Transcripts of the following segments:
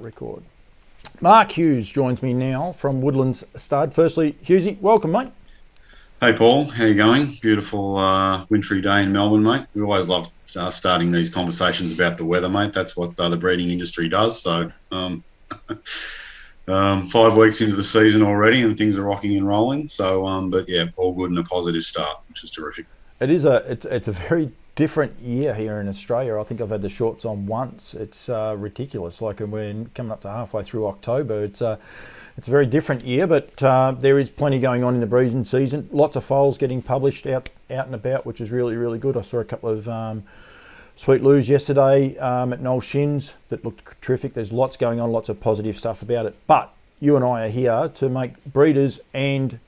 start record. Mark Hughes joins me now from Woodlands Stud. Firstly, Hughesy, welcome, mate. Hey Paul, how you going? Beautiful wintry day in Melbourne, mate. We always love starting these conversations about the weather, mate. That's what the breeding industry does. So 5 weeks into the season already, and things are rocking and rolling. So, but yeah, all good and a positive start, which is terrific. It's a very different year here in Australia. I think I've had the shorts on once. It's ridiculous. Like we're coming up to halfway through October. It's a very different year, but there is plenty going on in the breeding season. Lots of foals getting published out and about, which is really, really good. I saw a couple of sweet loos yesterday at Noel Shins that looked terrific. There's lots going on, lots of positive stuff about it. But you and I are here to make breeders and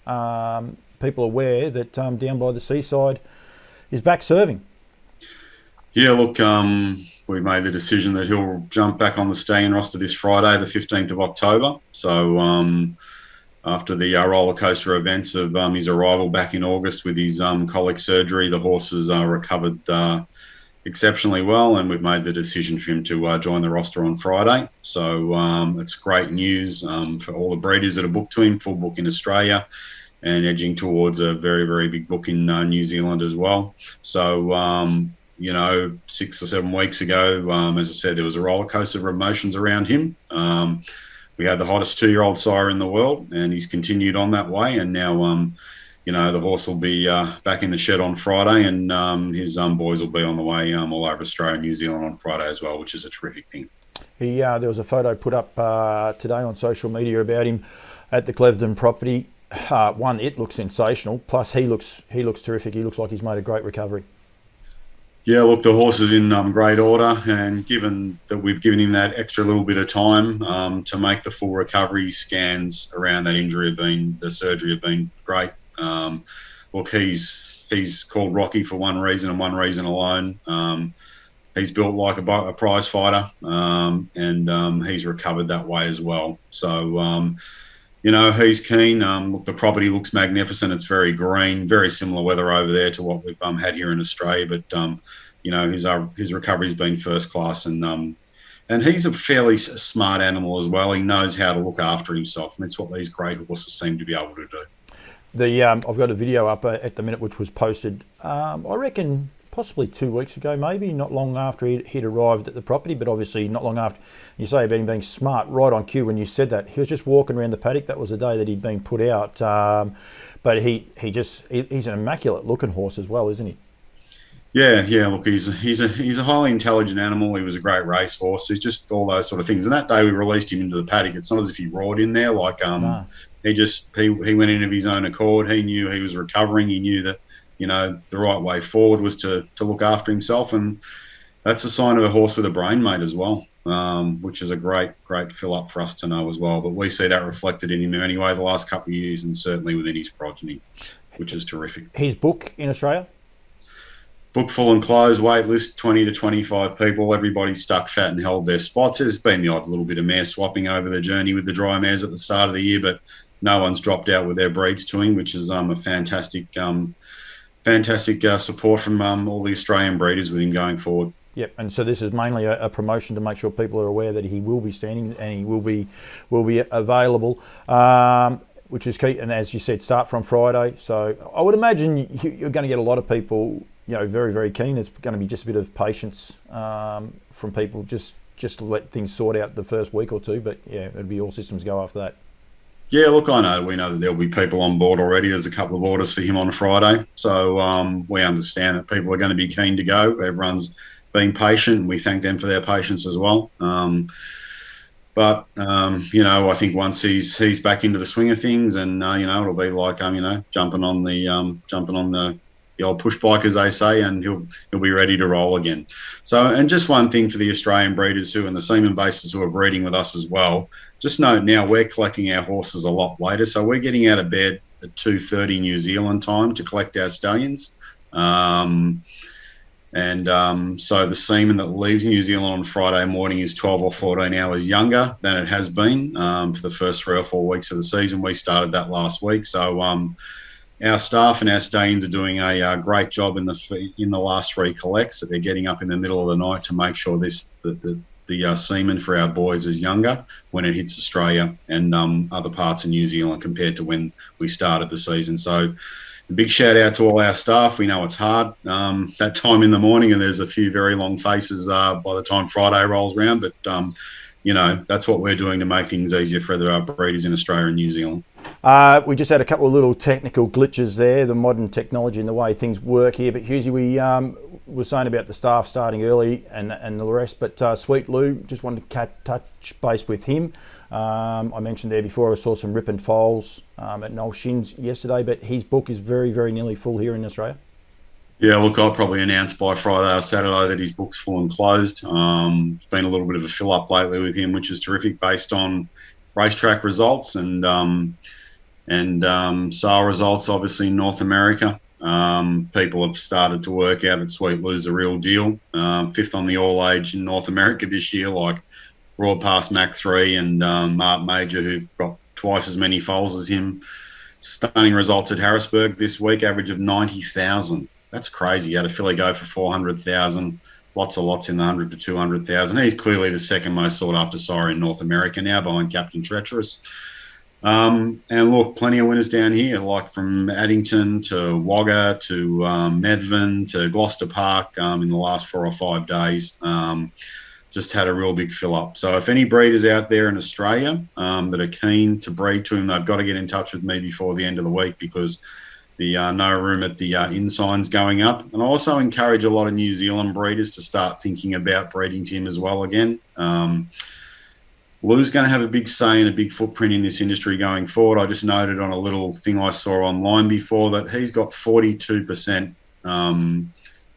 people aware that Down by the Seaside is back serving. Yeah, look, we made the decision that he'll jump back on the stallion roster this Friday, the 15th of October. So after the roller coaster events of his arrival back in August with his colic surgery, the horses recovered exceptionally well, and we've made the decision for him to join the roster on Friday. So it's great news for all the breeders that are booked to him, full book in Australia, and edging towards a very, very big book in New Zealand as well. So, 6 or 7 weeks ago, as I said, there was a roller coaster of emotions around him. We had the hottest 2-year-old sire in the world, and he's continued on that way. And now, the horse will be back in the shed on Friday, and his boys will be on the way all over Australia and New Zealand on Friday as well, which is a terrific thing. There was a photo put up today on social media about him at the Clevedon property. It looks sensational. Plus, he looks terrific. He looks like he's made a great recovery. Yeah, look, the horse is in great order, and given that we've given him that extra little bit of time to make the full recovery, scans around that injury the surgery have been great. Look, he's called Rocky for one reason and one reason alone. He's built like a prize fighter, and he's recovered that way as well. So, he's keen. Look, the property looks magnificent. It's very green, very similar weather over there to what we've had here in Australia. But his recovery's been first class, and he's a fairly smart animal as well. He knows how to look after himself, and that's what these great horses seem to be able to do. I've got a video up at the minute which was posted, I reckon, possibly 2 weeks ago, maybe, not long after he'd arrived at the property, but obviously not long after. You say about him being smart, right on cue when you said that. He was just walking around the paddock. That was the day that he'd been put out. But he's an immaculate looking horse as well, isn't he? Yeah. Look, he's a highly intelligent animal. He was a great racehorse. He's just all those sort of things. And that day we released him into the paddock, it's not as if he roared in there. Like No. He went in of his own accord. He knew he was recovering. He knew that the right way forward was to look after himself, and that's a sign of a horse with a brain, mate, as well, which is a great fill up for us to know as well. But we see that reflected in him anyway the last couple of years, and certainly within his progeny, which is terrific. His book in Australia? Book full and closed, wait list 20 to 25 people. Everybody's stuck fat and held their spots. There's been the odd little bit of mare swapping over the journey with the dry mares at the start of the year, but no one's dropped out with their breeds to him, which is a fantastic support from all the Australian breeders with him going forward. Yep, and so this is mainly a promotion to make sure people are aware that he will be standing and he will be available, which is key. And as you said, start from Friday. So I would imagine you're going to get a lot of people, very, very keen. It's going to be just a bit of patience from people, just to let things sort out the first week or two. But yeah, it'll be all systems go after that. Yeah, look, we know that there'll be people on board already. There's a couple of orders for him on Friday. So we understand that people are going to be keen to go. Everyone's being patient, and we thank them for their patience as well. But I think once he's back into the swing of things, and it'll be like jumping on the old push bike, as they say, and he'll be ready to roll again. So, and just one thing for the Australian breeders and the semen bases who are breeding with us as well. Just note now we're collecting our horses a lot later, so we're getting out of bed at 2:30 New Zealand time to collect our stallions. So the semen that leaves New Zealand on Friday morning is 12 or 14 hours younger than it has been for the first 3 or 4 weeks of the season. We started that last week, so our staff and our stallions are doing a great job in the last 3 collects that they're getting up in the middle of the night to make sure the the semen for our boys is younger when it hits Australia and other parts of New Zealand compared to when we started the season. So a big shout out to all our staff. We know it's hard that time in the morning, and there's a few very long faces by the time Friday rolls around. But that's what we're doing to make things easier for our breeders in Australia and New Zealand. We just had a couple of little technical glitches there, the modern technology and the way things work here. But Hughesy, we were saying about the staff starting early and the rest, but Sweet Lou, just wanted to touch base with him. I mentioned there before I saw some rip and foals at Noel Shin's yesterday, but his book is very, very nearly full here in Australia. Yeah, look, I'll probably announce by Friday or Saturday that his book's full and closed. It's been a little bit of a fill-up lately with him, which is terrific based on racetrack results and sale results, obviously, in North America. People have started to work out that Sweet Lou's a real deal. 5th on the all-age in North America this year, like Broad Pass Mac 3 and Mark Major, who've got twice as many foals as him. Stunning results at Harrisburg this week, average of 90,000. That's crazy. He had a filly go for 400,000. Lots of lots in the 100 to 200,000. He's clearly the second most sought after sire in North America now, behind Captain Treacherous. And look, plenty of winners down here, like from Addington to Wagga to Medvin to Gloucester Park in the last 4 or 5 days. Just had a real big fill up. So if any breeders out there in Australia that are keen to breed to him, they've got to get in touch with me before the end of the week, because the no room at the Insign's going up. And I also encourage a lot of New Zealand breeders to start thinking about breeding to him as well again. Lou's going to have a big say and a big footprint in this industry going forward. I just noted on a little thing I saw online before that he's got 42%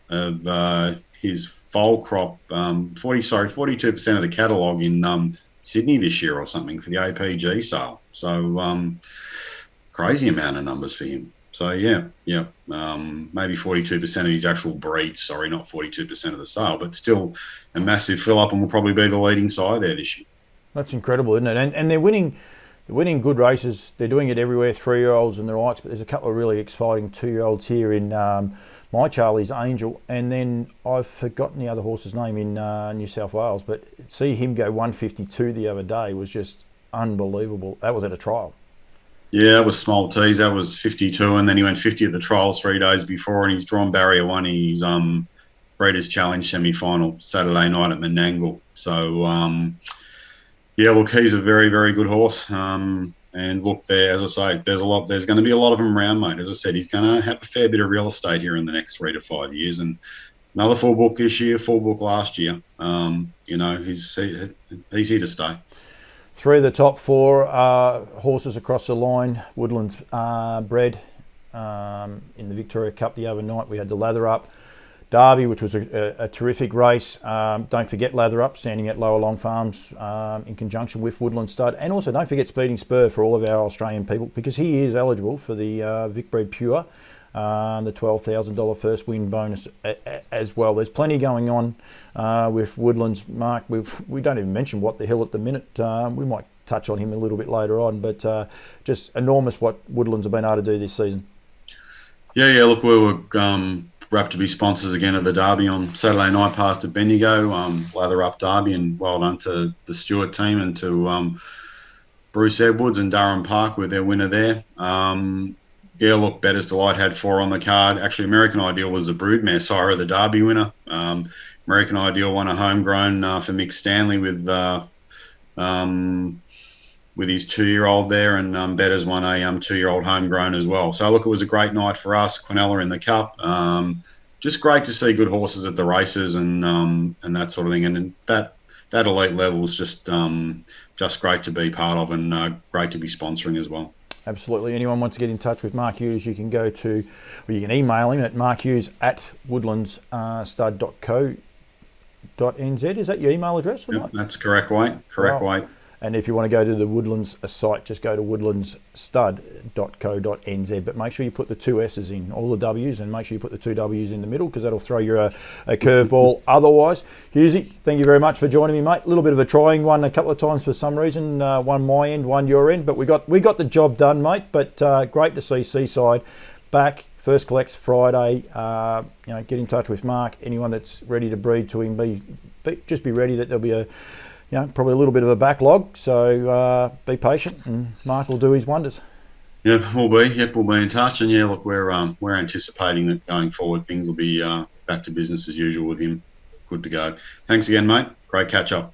of his foal crop, 42% of the catalogue in Sydney this year or something for the APG sale. So crazy amount of numbers for him. So maybe 42% of his actual breed, not 42% of the sale, but still a massive fill up, and will probably be the leading sire there this year. That's incredible, isn't it? And they're winning good races. They're doing it everywhere, 3-year-olds and the likes, but there's a couple of really exciting 2-year-olds here in My Charlie's Angel, and then I've forgotten the other horse's name in New South Wales, but see him go 152 the other day was just unbelievable. That was at a trial. Yeah, it was small tees. That was 52, and then he went 50 at the trials 3 days before, and he's drawn barrier 1 in his Breeders' Challenge semi-final Saturday night at Menangle. So, look, he's a very, very good horse. And look, there, as I say, there's going to be a lot of them around, mate. As I said, he's going to have a fair bit of real estate here in the next 3 to 5 years, and another full book this year, full book last year. He's here to stay. 3 of the top 4 horses across the line, Woodlands bred in the Victoria Cup the other night. We had the Lather Up Derby, which was a terrific race. Don't forget Lather Up, standing at Lower Long Farms in conjunction with Woodlands Stud. And also don't forget Speeding Spur for all of our Australian people, because he is eligible for the Vic Bred Pure, the $12,000 first win bonus as well. There's plenty going on with Woodlands. Mark, we don't even mention What the Hill at the minute. We might touch on him a little bit later on, but just enormous what Woodlands have been able to do this season. Yeah, look, we were wrapped to be sponsors again of the Derby on Saturday night past at Bendigo, Lather Up Derby, and well done to the Stewart team and to Bruce Edwards and Durham Park with their winner there. Look, Bettor's Delight had 4 on the card. Actually, American Ideal was the broodmare sire of the Derby winner. American Ideal won a homegrown for Mick Stanley with his 2-year-old there, and Bettor's won a 2-year-old homegrown as well. So, look, it was a great night for us. Quinella in the Cup. Just great to see good horses at the races and that sort of thing. And that elite level is just great to be part of, and great to be sponsoring as well. Absolutely. Anyone wants to get in touch with Mark Hughes, you can go to, or you can email him at markhughes@woodlandsstud.co.nz. Is that your email address? Yep, that's correct, Wayne. Correct, Wayne. And if you want to go to the Woodlands site, just go to woodlandsstud.co.nz. But make sure you put the 2 S's in, all the W's, and make sure you put the 2 W's in the middle, because that'll throw you a curveball otherwise. Hughesy, thank you very much for joining me, mate. A little bit of a trying one a couple of times for some reason. One my end, one your end. But we got the job done, mate. But great to see Seaside back. First collects Friday. Get in touch with Mark. Anyone that's ready to breed to him, be just be ready that there'll be probably a little bit of a backlog. So be patient, and Mark will do his wonders. Yep, we'll be in touch, and look, we're anticipating that going forward things will be back to business as usual with him. Good to go. Thanks again, mate. Great catch up.